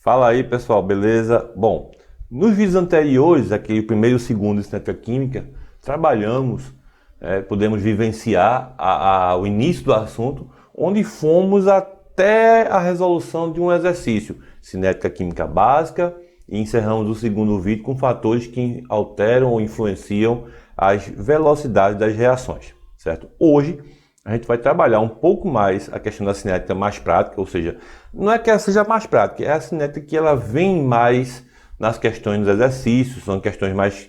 Fala aí, pessoal, beleza? Bom, nos vídeos anteriores, aqui o primeiro e o segundo de cinética química, trabalhamos, podemos vivenciar o início do assunto, onde fomos até a resolução de um exercício, cinética química básica, e encerramos o segundo vídeo com fatores que alteram ou influenciam as velocidades das reações, certo? Hoje, a gente vai trabalhar um pouco mais a questão da cinética mais prática, ou seja, não é que ela seja mais prática, é a cinética que ela vem mais nas questões dos exercícios, são questões mais...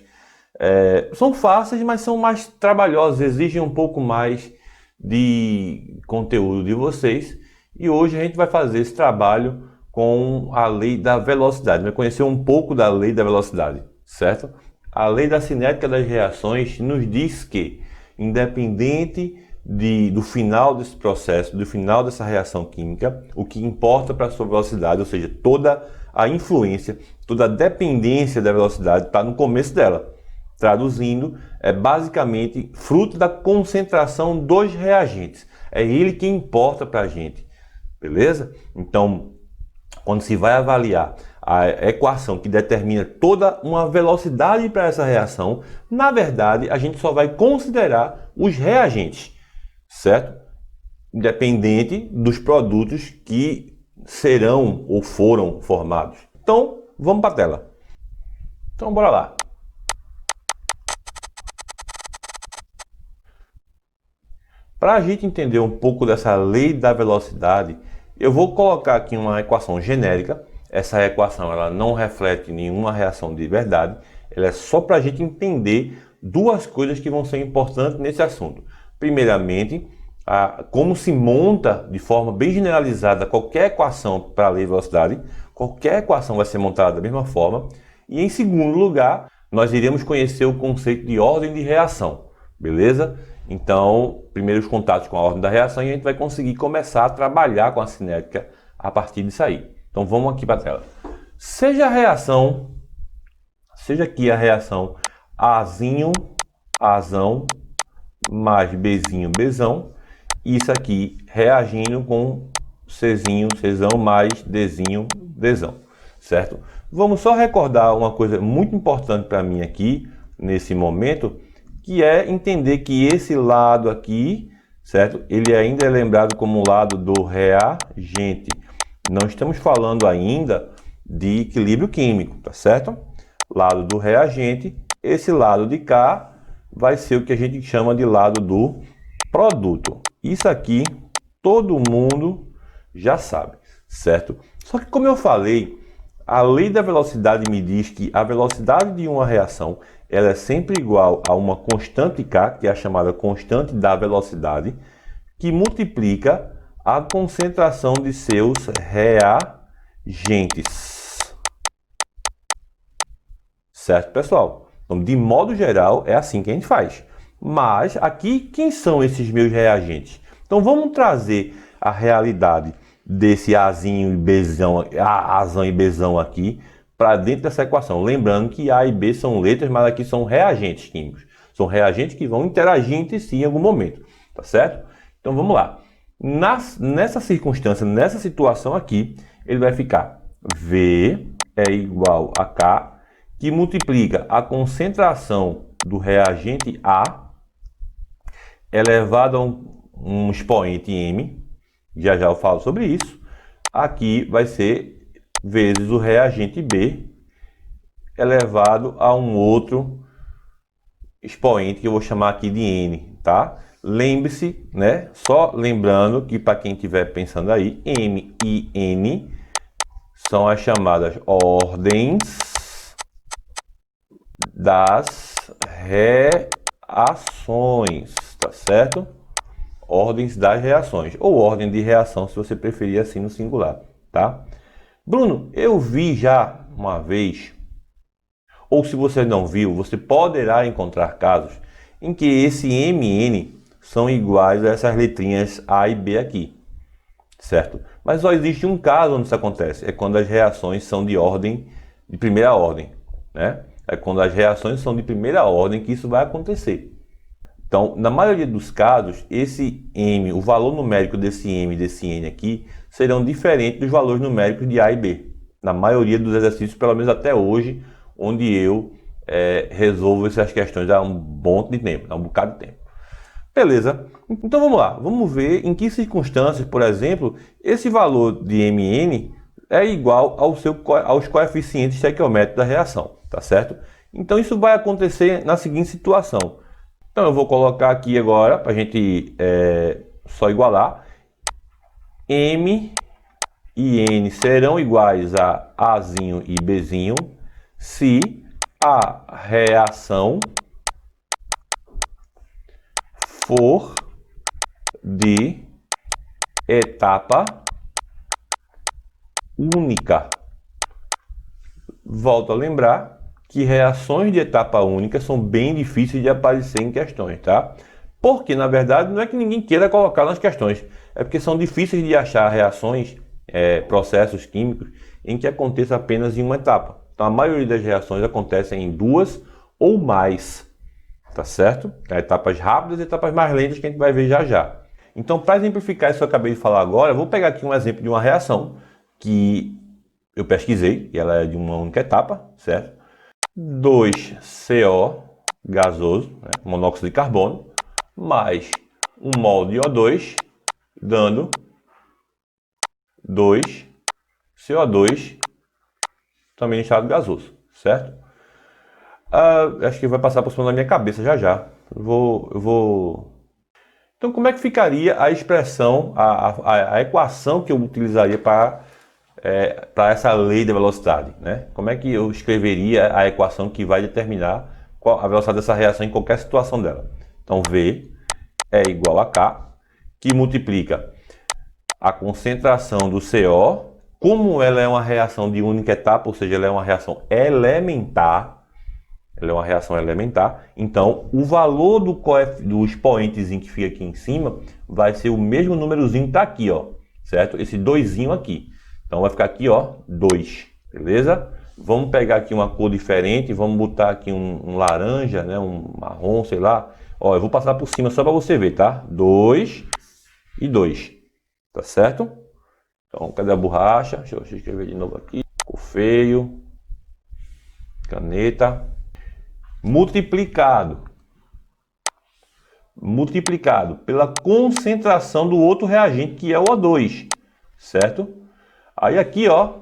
são fáceis, mas são mais trabalhosas, exigem um pouco mais de conteúdo de vocês. E hoje a gente vai fazer esse trabalho com a lei da velocidade, vai conhecer um pouco da lei da velocidade, certo? A lei da cinética das reações nos diz que, independente do final desse processo, do final dessa reação química, o que importa para a sua velocidade, ou seja, toda a influência, toda a dependência da velocidade está no começo dela. Traduzindo, é basicamente fruto da concentração dos reagentes. É ele que importa para a gente, beleza? Então, quando se vai avaliar a equação que determina toda uma velocidade para essa reação, na verdade, a gente só vai considerar os reagentes, certo? Independente dos produtos que serão ou foram formados. Então, vamos para a tela. Então, bora lá. Para a gente entender um pouco dessa lei da velocidade, eu vou colocar aqui uma equação genérica. Essa equação ela não reflete nenhuma reação de verdade. Ela é só para a gente entender duas coisas que vão ser importantes nesse assunto. Primeiramente, como se monta de forma bem generalizada qualquer equação para a lei de velocidade. Qualquer equação vai ser montada da mesma forma. E em segundo lugar, nós iremos conhecer o conceito de ordem de reação. Beleza? Então, primeiros contatos com a ordem da reação e a gente vai conseguir começar a trabalhar com a cinética a partir disso aí. Então, vamos aqui para a tela. Seja aqui a reação Azinho, Azão, mais Bzinho, Bzão. Isso aqui reagindo com Czinho, Czão, mais Dzinho, Dzão, certo? Vamos só recordar uma coisa muito importante para mim aqui, nesse momento, que é entender que esse lado aqui, certo? Ele ainda é lembrado como o lado do reagente. Não estamos falando ainda de equilíbrio químico, tá certo? Lado do reagente, esse lado de cá vai ser o que a gente chama de lado do produto. Isso aqui todo mundo já sabe, certo? Só que como eu falei, a lei da velocidade me diz que a velocidade de uma reação ela é sempre igual a uma constante K, que é a chamada constante da velocidade, que multiplica a concentração de seus reagentes. Certo, pessoal? Então, de modo geral, é assim que a gente faz. Mas aqui, quem são esses meus reagentes? Então, vamos trazer a realidade desse Azinho e Bzão, Azão e Bzão aqui, para dentro dessa equação. Lembrando que A e B são letras, mas aqui são reagentes químicos. São reagentes que vão interagir entre si em algum momento, tá certo? Então vamos lá. Nessa circunstância, nessa situação aqui, ele vai ficar V é igual a K, que multiplica a concentração do reagente A elevado a um expoente M, já eu falo sobre isso. Aqui vai ser vezes o reagente B elevado a um outro expoente que eu vou chamar aqui de N, tá? Lembre-se, né? Só lembrando que para quem estiver pensando aí, M e N são as chamadas ordens das reações, tá certo? Ordens das reações, ou ordem de reação, se você preferir assim no singular, tá? Bruno, eu vi já uma vez, ou se você não viu, você poderá encontrar casos em que esse MN são iguais a essas letrinhas A e B aqui, certo? Mas só existe um caso onde isso acontece, é quando as reações são de primeira ordem, né? É quando as reações são de primeira ordem que isso vai acontecer. Então, na maioria dos casos, esse M, o valor numérico desse M e desse N aqui, serão diferentes dos valores numéricos de A e B, Na maioria dos exercícios, pelo menos até hoje, onde eu resolvo essas questões há um bom de tempo, há um bocado de tempo. Beleza, então vamos lá, vamos ver em que circunstâncias, por exemplo, esse valor de Mn é igual aos coeficientes estequiométricos da reação, tá certo? Então isso vai acontecer na seguinte situação. Então eu vou colocar aqui agora, para a gente só igualar, M e N serão iguais a Azinho e Bzinho se a reação for de etapa única. Volto a lembrar que reações de etapa única são bem difíceis de aparecer em questões, tá? Porque, na verdade, não é que ninguém queira colocar nas questões, é porque são difíceis de achar reações, processos químicos, em que aconteça apenas em uma etapa. Então, a maioria das reações acontecem em duas ou mais. Tá certo? Etapas rápidas e etapas mais lentas que a gente vai ver já já. Então, para exemplificar isso que eu acabei de falar agora, eu vou pegar aqui um exemplo de uma reação que eu pesquisei, e ela é de uma única etapa, certo? 2CO gasoso, né, monóxido de carbono, mais 1 mol de O2, dando 2CO2, também em estado gasoso, certo? Acho que vai passar por cima da minha cabeça já já. Eu vou... Então, como é que ficaria a expressão, a equação que eu utilizaria para essa lei da velocidade, né? Como é que eu escreveria a equação que vai determinar a velocidade dessa reação em qualquer situação dela? Então, V é igual a K, que multiplica a concentração do CO, como ela é uma reação de única etapa, ou seja, ela é uma reação elementar. Ela é uma reação elementar, então o valor do expoentezinho que fica aqui em cima vai ser o mesmo númerozinho que está aqui, ó, certo? Esse 2zinho aqui. Então vai ficar aqui, ó, 2, beleza? Vamos pegar aqui uma cor diferente, vamos botar aqui um laranja, né, um marrom, sei lá. Ó, eu vou passar por cima só para você ver, tá? 2 e 2, tá certo? Então, cadê a borracha? Deixa eu escrever de novo aqui. Ficou feio. Caneta. Multiplicado pela concentração do outro reagente, que é o O2, certo? Aí aqui, ó,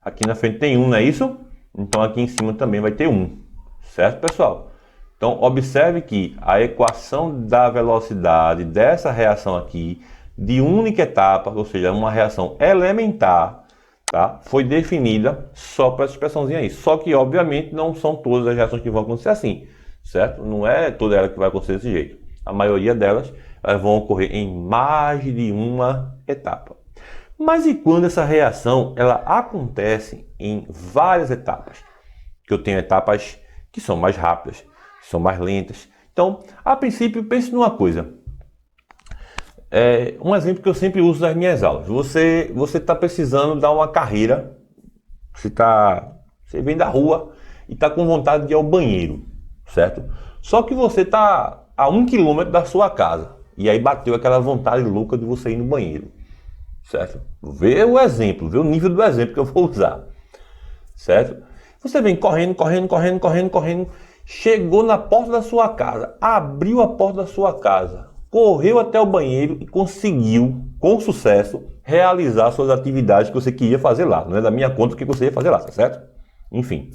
aqui na frente tem 1, não é isso? Então aqui em cima também vai ter 1, certo, pessoal? Então observe que a equação da velocidade dessa reação aqui, de única etapa, ou seja, uma reação elementar, tá? Foi definida só para essa expressãozinha aí. Só que, obviamente, não são todas as reações que vão acontecer assim, certo? Não é toda ela que vai acontecer desse jeito. A maioria delas vão ocorrer em mais de uma etapa. Mas e quando essa reação ela acontece em várias etapas? Que eu tenho etapas que são mais rápidas, que são mais lentas. Então, a princípio, pense numa coisa. Um exemplo que eu sempre uso nas minhas aulas. Você está precisando dar uma carreira, você vem da rua e está com vontade de ir ao banheiro, certo? Só que você está a 1 quilômetro da sua casa e aí bateu aquela vontade louca de você ir no banheiro, certo? Vê o exemplo, vê o nível do exemplo que eu vou usar, certo? Você vem correndo, chegou na porta da sua casa, abriu a porta da sua casa, correu até o banheiro e conseguiu, com sucesso, realizar suas atividades que você queria fazer lá. Não é da minha conta o que você ia fazer lá, tá certo? Enfim.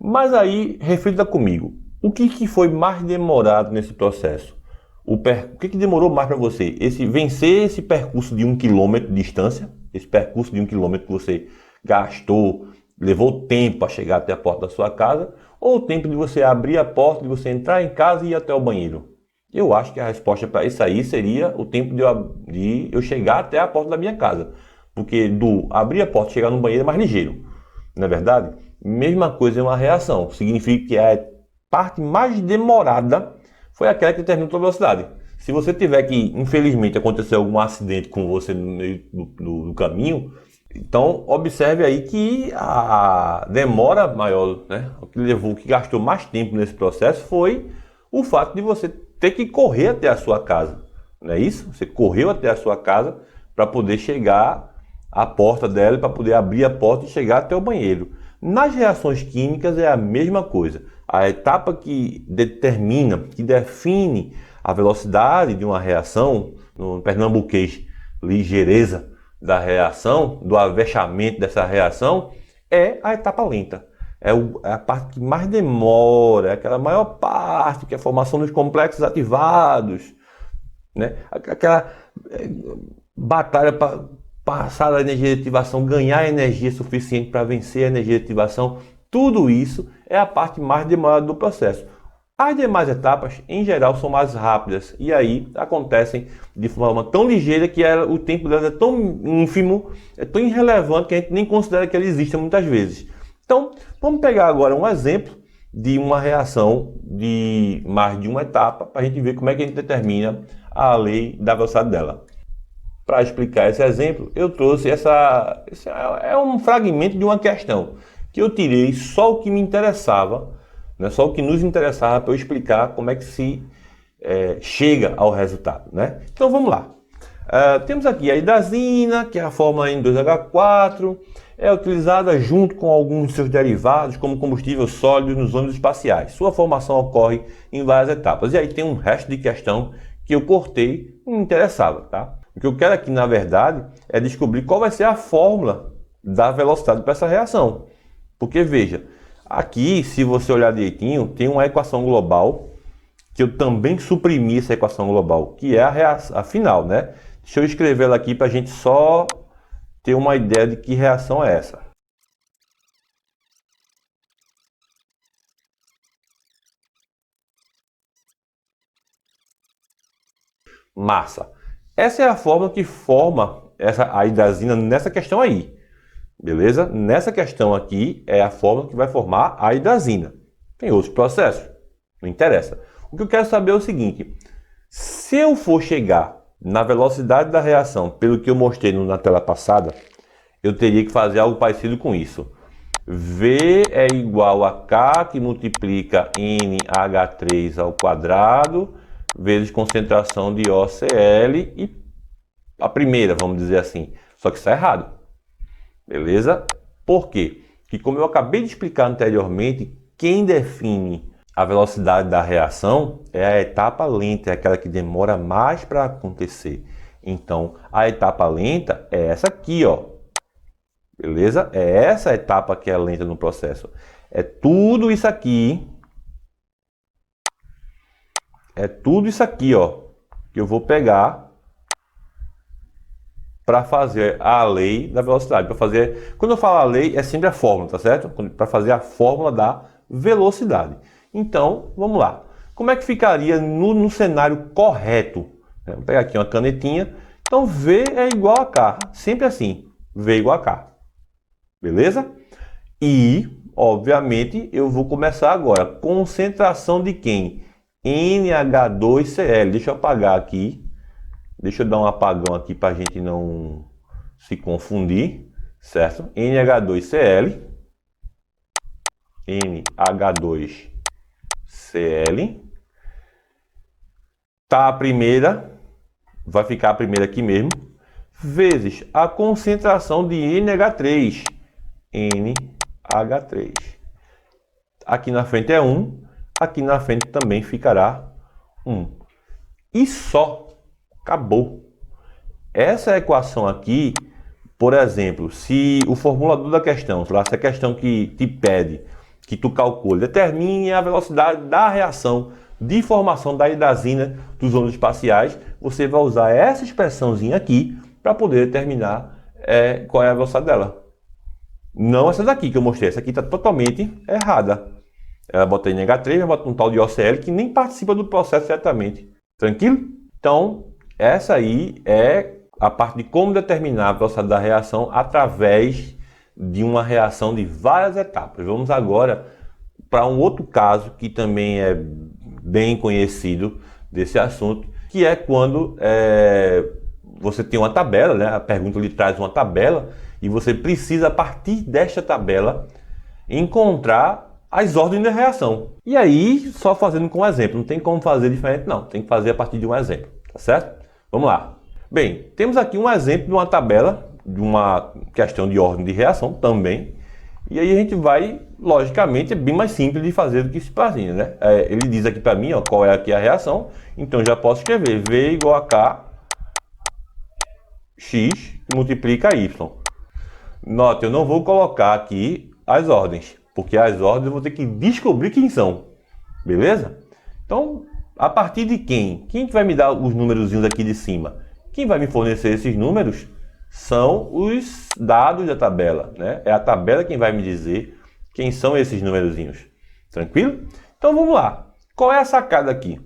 Mas aí, reflita comigo. O que foi mais demorado nesse processo? O que demorou mais para você? Vencer esse percurso de 1 quilômetro de distância, esse percurso de 1 quilômetro que você gastou, levou tempo para chegar até a porta da sua casa, ou o tempo de você abrir a porta, de você entrar em casa e ir até o banheiro? Eu acho que a resposta para isso aí seria o tempo de eu chegar até a porta da minha casa. Porque do abrir a porta e chegar no banheiro é mais ligeiro. Não é verdade? Mesma coisa é uma reação. Significa que a parte mais demorada foi aquela que determina a sua velocidade. Se você tiver que, infelizmente, acontecer algum acidente com você no meio do caminho, então observe aí que a demora maior, né? O que gastou mais tempo nesse processo foi o fato de você ter que correr até a sua casa, não é isso? Você correu até a sua casa para poder chegar a porta dela para poder abrir a porta e chegar até o banheiro. Nas reações químicas é a mesma coisa. A etapa que determina, que define a velocidade de uma reação, no pernambuquês, ligeireza da reação, do avexamento dessa reação, é a etapa lenta. É a parte que mais demora, é aquela maior parte, que é a formação dos complexos ativados, né? Aquela batalha para passar da energia de ativação, ganhar energia suficiente para vencer a energia de ativação, tudo isso é a parte mais demorada do processo. As demais etapas, em geral, são mais rápidas e aí acontecem de forma tão ligeira que o tempo delas é tão ínfimo, é tão irrelevante que a gente nem considera que ela exista muitas vezes. Então, vamos pegar agora um exemplo de uma reação de mais de uma etapa para a gente ver como é que a gente determina a lei da velocidade dela. Para explicar esse exemplo, eu trouxe esse é um fragmento de uma questão que eu tirei só o que me interessava, né, só o que nos interessava para eu explicar como é que se chega ao resultado, né? Então vamos lá. Temos aqui a hidrazina, que é a fórmula N2H4, é utilizada junto com alguns de seus derivados como combustível sólido nos ônibus espaciais. Sua formação ocorre em várias etapas. E aí tem um resto de questão que eu cortei e me interessava, tá? O que eu quero aqui, na verdade, é descobrir qual vai ser a fórmula da velocidade para essa reação. Porque, veja, aqui, se você olhar direitinho, tem uma equação global, que eu também suprimi essa equação global, que é a final, né? Deixa eu escrever ela aqui para a gente só ter uma ideia de que reação é essa. Massa. Essa é a fórmula que forma a hidrazina nessa questão aí. Beleza? Nessa questão aqui é a fórmula que vai formar a hidrazina. Tem outros processos, não interessa. O que eu quero saber é o seguinte: se eu for chegar na velocidade da reação pelo que eu mostrei na tela passada, eu teria que fazer algo parecido com isso. V é igual a K, que multiplica NH3 ao quadrado, vezes concentração de OCl e a primeira, vamos dizer assim. Só que isso é errado. Beleza? Por quê? Porque como eu acabei de explicar anteriormente, quem define a velocidade da reação é a etapa lenta, é aquela que demora mais para acontecer. Então, a etapa lenta é essa aqui, ó. Beleza? É essa etapa que é lenta no processo. É tudo isso aqui. É tudo isso aqui, ó, que eu vou pegar para fazer a lei da velocidade. Quando eu falo a lei, é sempre a fórmula, tá certo? Para fazer a fórmula da velocidade. Então, vamos lá. Como é que ficaria no cenário correto? Vou pegar aqui uma canetinha. Então, V é igual a K. Sempre assim. V é igual a K. Beleza? E, obviamente, eu vou começar agora. Concentração de quem? NH2Cl. Deixa eu apagar aqui. Deixa eu dar um apagão aqui para a gente não se confundir. Certo? NH2Cl. NH2Cl. Tá a primeira. Vai ficar a primeira aqui mesmo. Vezes a concentração de NH3. NH3. Aqui na frente é 1. Aqui na frente também ficará 1. E só. Acabou. Essa equação aqui, por exemplo, se o formulador da questão, se a questão que te pede que tu calcule, determine a velocidade da reação de formação da hidrazina dos ônibus espaciais, você vai usar essa expressãozinha aqui para poder determinar qual é a velocidade dela. Não essa daqui que eu mostrei, essa aqui está totalmente errada. Ela bota NH3, vai botar um tal de OCl que nem participa do processo diretamente. Tranquilo? Então, essa aí é a parte de como determinar a velocidade da reação através de uma reação de várias etapas. Vamos agora para um outro caso que também é bem conhecido desse assunto, que é quando você tem uma tabela, né? A pergunta lhe traz uma tabela e você precisa, a partir desta tabela, encontrar as ordens de reação. E aí, só fazendo com um exemplo, não tem como fazer diferente não, tem que fazer a partir de um exemplo, tá certo? Vamos lá. Bem, temos aqui um exemplo de uma tabela de uma questão de ordem de reação também. E aí a gente vai, logicamente, é bem mais simples de fazer do que esse pazinho, né? Ele diz aqui para mim, ó, qual é aqui a reação, então eu já posso escrever V igual a K X que multiplica Y. Note, eu não vou colocar aqui as ordens, porque as ordens eu vou ter que descobrir quem são, beleza? Então, a partir de quem? Quem vai me dar os númerozinhos aqui de cima? Quem vai me fornecer esses números são os dados da tabela, né? É a tabela quem vai me dizer quem são esses númerozinhos. Tranquilo? Então vamos lá. Qual é a sacada aqui?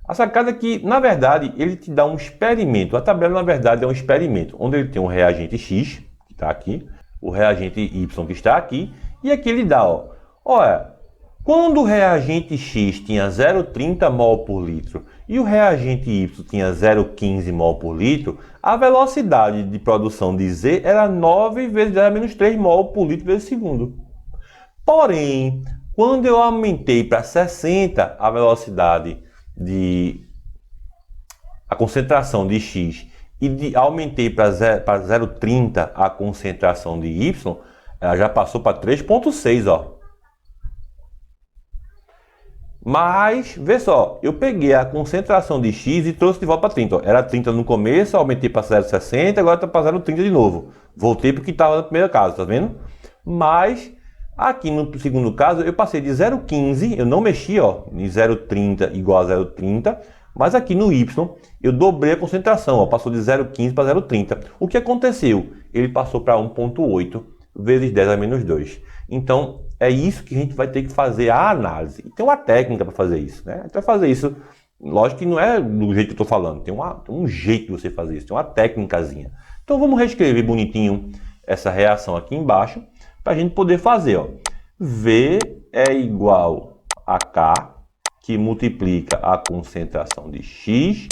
A sacada é que, na verdade, ele te dá um experimento. A tabela, na verdade, é um experimento, onde ele tem um reagente X, que está aqui, o reagente Y, que está aqui, e aqui ele dá, ó, olha, quando o reagente X tinha 0,30 mol por litro e o reagente Y tinha 0,15 mol por litro, a velocidade de produção de Z era 9 vezes 10 a menos 3 mol por litro vezes segundo. Porém, quando eu aumentei para 60 a velocidade a concentração de X e aumentei para 0,30 a concentração de Y, ela já passou para 3,6, ó. Mas, vê só, eu peguei a concentração de X e trouxe de volta para 30. Ó. Era 30 no começo, aumentei para 0,60, agora está para 0,30 de novo. Voltei para o que estava no primeiro caso, tá vendo? Mas, aqui no segundo caso, eu passei de 0,15, eu não mexi, ó, em 0,30 igual a 0,30, mas aqui no Y, eu dobrei a concentração, ó, passou de 0,15 para 0,30. O que aconteceu? Ele passou para 1,8 vezes 10 a menos 2. Então, é isso que a gente vai ter que fazer a análise. E tem uma técnica para fazer isso, né? A gente vai fazer isso, lógico que não é do jeito que eu estou falando, tem um jeito de você fazer isso, tem uma técnicazinha. Então, vamos reescrever bonitinho essa reação aqui embaixo, para a gente poder fazer, ó. V é igual a K, que multiplica a concentração de X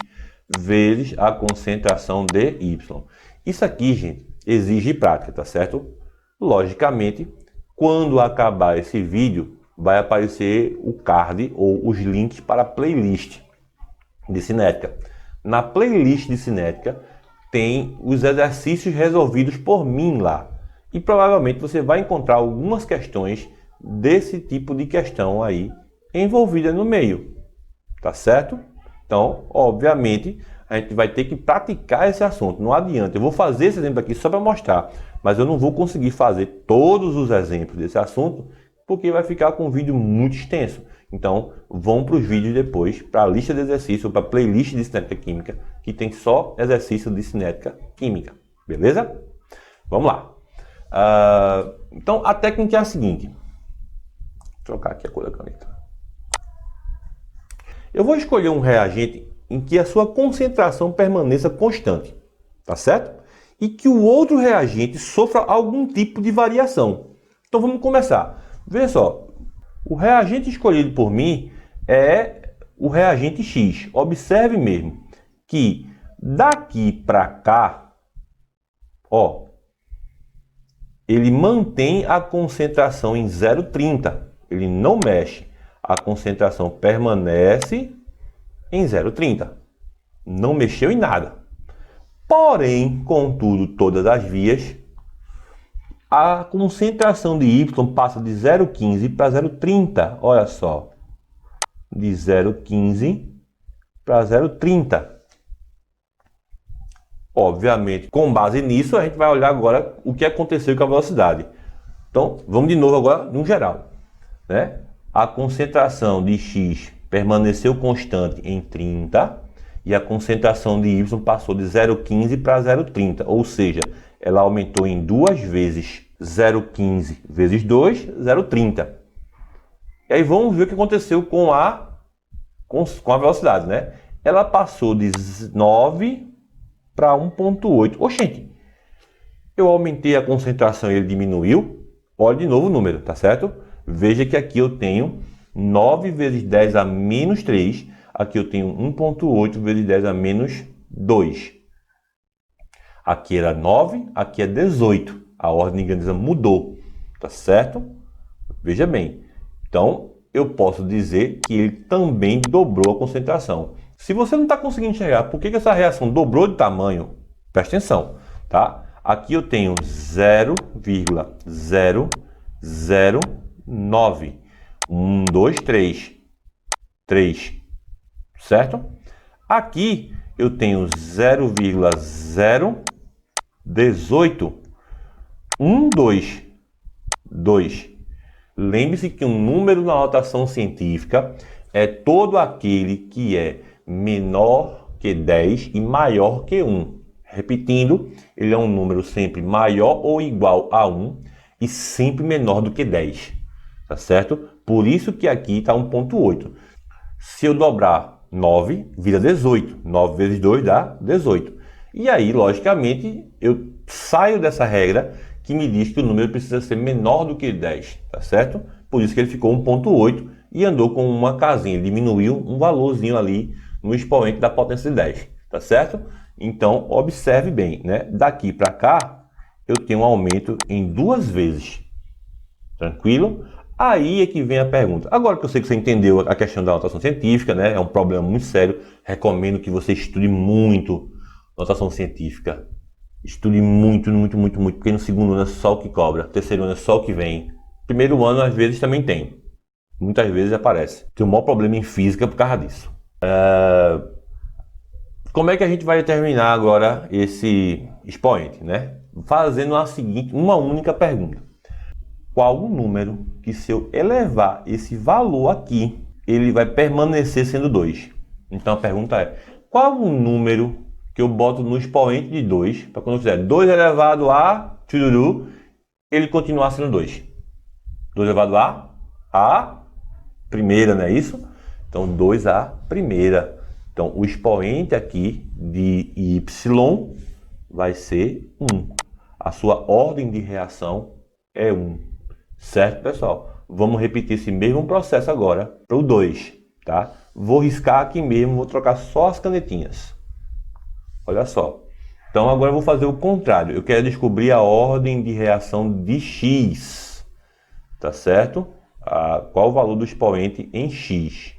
vezes a concentração de Y. Isso aqui, gente, exige prática, tá certo? Logicamente, quando acabar esse vídeo, vai aparecer o card ou os links para a playlist de cinética. Na playlist de cinética, tem os exercícios resolvidos por mim lá. E provavelmente você vai encontrar algumas questões desse tipo de questão aí envolvida no meio, tá certo? Então, obviamente, a gente vai ter que praticar esse assunto. Não adianta, eu vou fazer esse exemplo aqui só para mostrar, mas eu não vou conseguir fazer todos os exemplos desse assunto, porque vai ficar com um vídeo muito extenso. Então, vão para os vídeos depois, para a lista de exercícios, ou para a playlist de cinética química, que tem só exercício de cinética química, beleza? Vamos lá. Então, a técnica é a seguinte. Vou trocar aqui a cor da caneta. Eu vou escolher um reagente em que a sua concentração permaneça constante, tá certo? E que o outro reagente sofra algum tipo de variação. Então, vamos começar. Veja só, o reagente escolhido por mim é o reagente X. Observe mesmo que daqui para cá, ó, ele mantém a concentração em 0,30. Ele não mexe. A concentração permanece em 0,30. Não mexeu em nada. Porém, contudo, todas as vias, a concentração de Y passa de 0,15 para 0,30. Olha só. De 0,15 para 0,30. Obviamente, com base nisso, a gente vai olhar agora o que aconteceu com a velocidade. Então, vamos de novo agora no geral, né? A concentração de X permaneceu constante em 30 e a concentração de Y passou de 0,15 para 0,30, ou seja, ela aumentou em duas vezes. 0,15 vezes 2, 0,30. E aí vamos ver o que aconteceu com a velocidade, né? Ela passou de 9 para 1,8. Oxente, eu aumentei a concentração e ele diminuiu. Olha de novo o número, tá certo? Veja que aqui eu tenho 9 vezes 10 a menos 3. Aqui eu tenho 1,8 vezes 10 a menos 2. Aqui era 9, aqui é 18. A ordem de grandeza mudou, tá certo? Veja bem. Então, eu posso dizer que ele também dobrou a concentração. Se você não está conseguindo enxergar por que essa reação dobrou de tamanho, presta atenção, tá? Aqui eu tenho 0,009. 1, 2, 3. 3. Certo? Aqui eu tenho 0,018. 1, 2. 2. Lembre-se que um número na notação científica é todo aquele que é menor que 10 e maior que 1. Repetindo, ele é um número sempre maior ou igual a 1 e sempre menor do que 10. Tá certo? Por isso que aqui está 1,8. Se eu dobrar 9, vira 18. 9 vezes 2 dá 18. E aí, logicamente, eu saio dessa regra que me diz que o número precisa ser menor do que 10. Tá certo? Por isso que ele ficou 1,8 e andou com uma casinha. Diminuiu um valorzinho ali no expoente da potência de 10. Tá certo? Então, observe bem, né? Daqui para cá, eu tenho um aumento em 2 vezes. Tranquilo? Aí é que vem a pergunta. Agora que eu sei que você entendeu a questão da notação científica, né? É um problema muito sério. Recomendo que você estude muito notação científica. Estude muito, muito, muito, muito. Porque no segundo ano é só o que cobra. Terceiro ano é só o que vem. Primeiro ano, às vezes, também tem. Muitas vezes aparece. Tem um maior problema em física por causa disso. Como é que a gente vai determinar agora esse expoente, né? Fazendo uma única pergunta. Qual o número que, se eu elevar esse valor aqui, ele vai permanecer sendo 2? Então a pergunta é, qual o número que eu boto no expoente de 2, para quando eu fizer 2 elevado a, tchururu, ele continuar sendo 2? 2 elevado a primeira, não é isso? Então 2 a primeira. Então, o expoente aqui de y vai ser 1. A sua ordem de reação é 1. Certo, pessoal? Vamos repetir esse mesmo processo agora para o 2. Tá? Vou riscar aqui mesmo, vou trocar só as canetinhas. Olha só. Então, agora eu vou fazer o contrário. Eu quero descobrir a ordem de reação de x. Tá certo? Qual o valor do expoente em x?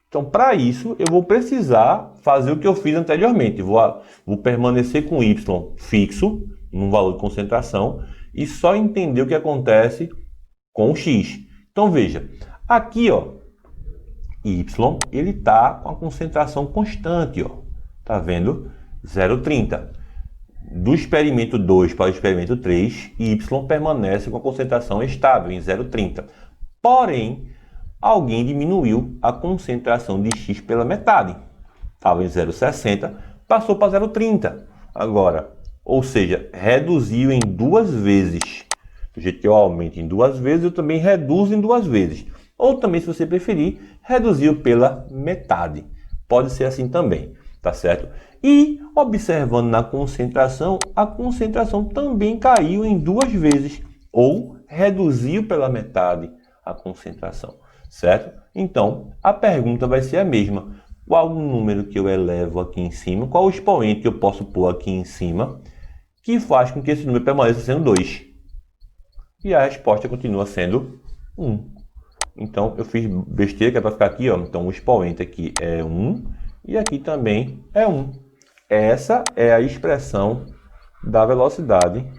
Então, para isso, eu vou precisar fazer o que eu fiz anteriormente. Vou permanecer com y fixo, num valor de concentração, e só entender o que acontece com o x. Então, veja, aqui, ó, y, ele está com a concentração constante, ó. Tá vendo? 0,30. Do experimento 2 para o experimento 3, y permanece com a concentração estável, em 0,30. Porém, alguém diminuiu a concentração de x pela metade. Estava em 0,60, passou para 0,30 agora. Ou seja, reduziu em 2 vezes. Do jeito que eu aumento em 2 vezes, eu também reduzo em 2 vezes. Ou também, se você preferir, reduziu pela metade. Pode ser assim também, tá certo? E, observando na concentração, a concentração também caiu em 2 vezes. Ou reduziu pela metade a concentração. Certo? Então, a pergunta vai ser a mesma. Qual o número que eu elevo aqui em cima? Qual o expoente que eu posso pôr aqui em cima que faz com que esse número permaneça sendo 2? E a resposta continua sendo 1. Então, eu fiz besteira, que é para ficar aqui, ó. Então, o expoente aqui é 1 e aqui também é 1. Essa é a expressão da velocidade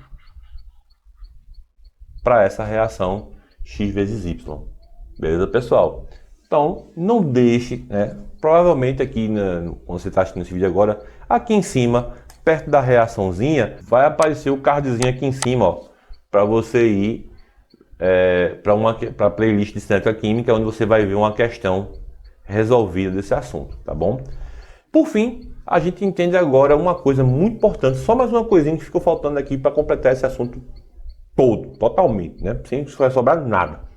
para essa reação x vezes y. Beleza, pessoal? Então, não deixe, né? Provavelmente aqui, quando você está assistindo esse vídeo agora, aqui em cima, perto da reaçãozinha, vai aparecer o cardzinho aqui em cima, ó, para você ir para a playlist de cinética química, onde você vai ver uma questão resolvida desse assunto, tá bom? Por fim, a gente entende agora uma coisa muito importante, só mais uma coisinha que ficou faltando aqui para completar esse assunto todo, totalmente, né? Sem sobrar nada.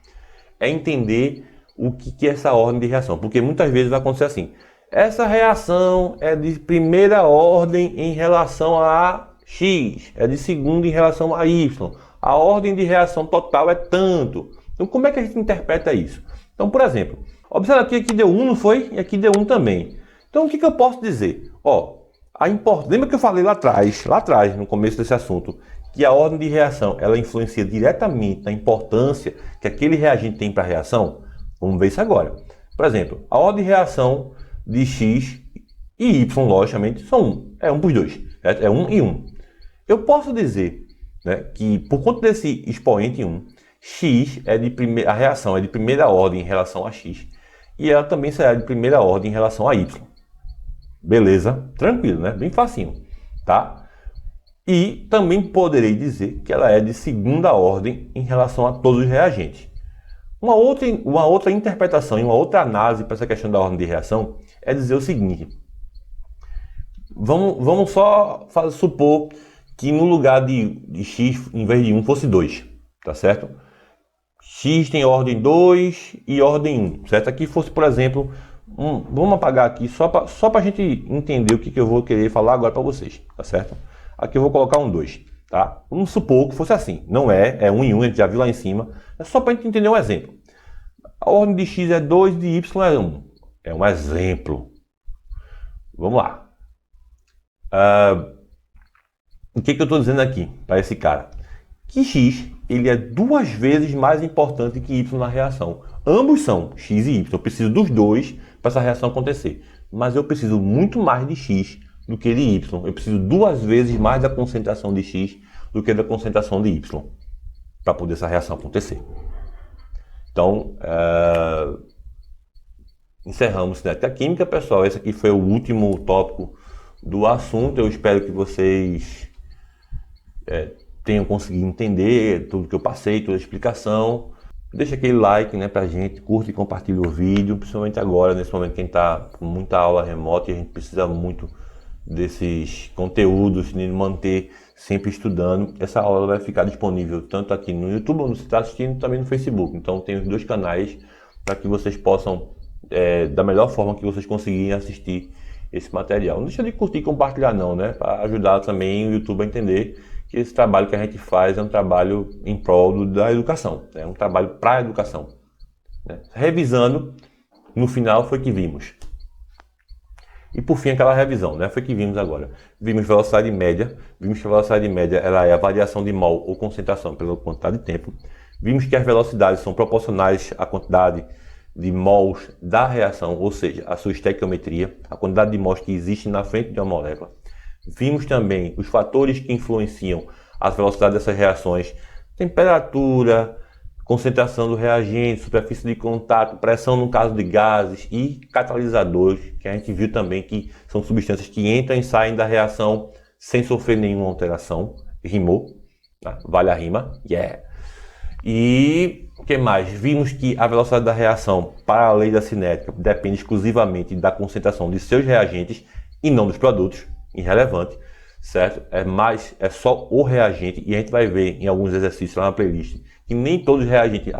É entender o que é essa ordem de reação. Porque muitas vezes vai acontecer assim. Essa reação é de primeira ordem em relação a X. É de segunda em relação a Y. A ordem de reação total é tanto. Então, como é que a gente interpreta isso? Então, por exemplo, observa aqui que deu 1, não foi? E aqui deu 1 também. Então, o que eu posso dizer? Ó, lembra que eu falei lá atrás, no começo desse assunto, que a ordem de reação ela influencia diretamente na importância que aquele reagente tem para a reação? Vamos ver isso agora. Por exemplo, a ordem de reação de X e Y, logicamente, são 1. É 1 por 2. É 1 e 1. Eu posso dizer, né, que por conta desse expoente 1, x a reação é de primeira ordem em relação a x, e ela também será de primeira ordem em relação a y. Beleza? Tranquilo, né? Bem facinho, tá? E também poderei dizer que ela é de segunda ordem em relação a todos os reagentes. Uma outra interpretação e uma outra análise para essa questão da ordem de reação é dizer o seguinte. Vamos só supor que no lugar de x, em vez de 1, fosse 2, tá certo? X tem ordem 2 e ordem 1, certo? Aqui fosse, por exemplo, vamos apagar aqui só para a gente entender o que eu vou querer falar agora para vocês, tá certo? Aqui eu vou colocar um 2, tá? Vamos supor que fosse assim. Não é 1 e 1, a gente já viu lá em cima. É só para a gente entender um exemplo. A ordem de x é 2 e de y é 1. É um exemplo. Vamos lá. O que eu estou dizendo aqui para esse cara? Que x ele é 2 vezes mais importante que y na reação. Ambos são x e y. Eu preciso dos dois para essa reação acontecer. Mas eu preciso muito mais de x do que de y. Eu preciso 2 vezes mais da concentração de x do que da concentração de y para poder essa reação acontecer. Então, encerramos cinética química, pessoal. Esse aqui foi o último tópico do assunto. Eu espero que vocês tenham conseguido entender tudo que eu passei, toda a explicação. Deixa aquele like, né, pra gente, curta e compartilha o vídeo, principalmente agora, nesse momento que a gente tá com muita aula remota e a gente precisa muito desses conteúdos, de manter sempre estudando. Essa aula vai ficar disponível tanto aqui no YouTube, onde você está assistindo, também no Facebook. Então tem os 2 canais para que vocês possam, da melhor forma que vocês conseguirem assistir esse material. Não deixa de curtir e compartilhar não, né? Para ajudar também o YouTube a entender que esse trabalho que a gente faz é um trabalho em prol da educação. É um trabalho para a educação. Né? Revisando, no final foi que vimos. E por fim, aquela revisão, né? Foi que vimos agora. Vimos velocidade média. Vimos que a velocidade média ela é a variação de mol ou concentração pela quantidade de tempo. Vimos que as velocidades são proporcionais à quantidade de mols da reação, ou seja, a sua estequiometria, a quantidade de mols que existe na frente de uma molécula. Vimos também os fatores que influenciam as velocidades dessas reações: temperatura, concentração do reagente, superfície de contato, pressão no caso de gases e catalisadores, que a gente viu também que são substâncias que entram e saem da reação sem sofrer nenhuma alteração. Rimou, tá? Vale a rima, yeah! E o que mais? Vimos que a velocidade da reação, para a lei da cinética, depende exclusivamente da concentração de seus reagentes e não dos produtos. Irrelevante, certo? É só o reagente, e a gente vai ver em alguns exercícios lá na playlist que nem todos os reagentes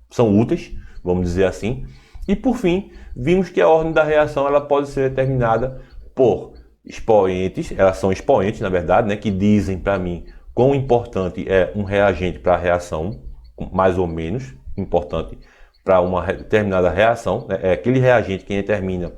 são úteis, vamos dizer assim. E por fim, vimos que a ordem da reação ela pode ser determinada por expoentes, elas são expoentes na verdade, né, que dizem para mim quão importante é um reagente para a reação, mais ou menos importante para uma determinada reação, né? É aquele reagente que determina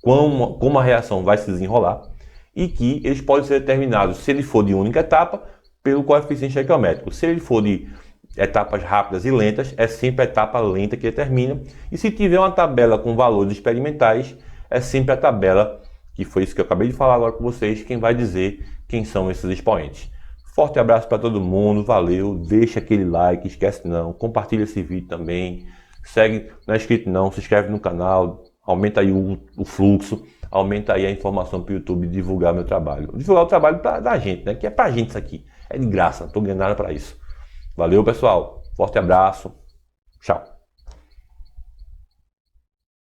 como a reação vai se desenrolar, e que eles podem ser determinados, se ele for de única etapa, pelo coeficiente estequiométrico. Se ele for de etapas rápidas e lentas, é sempre a etapa lenta que determina. E se tiver uma tabela com valores experimentais, é sempre a tabela, que foi isso que eu acabei de falar agora com vocês, quem vai dizer quem são esses expoentes. Forte abraço para todo mundo, valeu, deixa aquele like, esquece não, compartilha esse vídeo também, segue, não é inscrito não, se inscreve no canal, aumenta aí o fluxo, aumenta aí a informação para o YouTube divulgar meu trabalho. Divulgar o trabalho da gente, né? Que é pra gente isso aqui. É de graça, não estou ganhando nada para isso. Valeu, pessoal. Forte abraço. Tchau.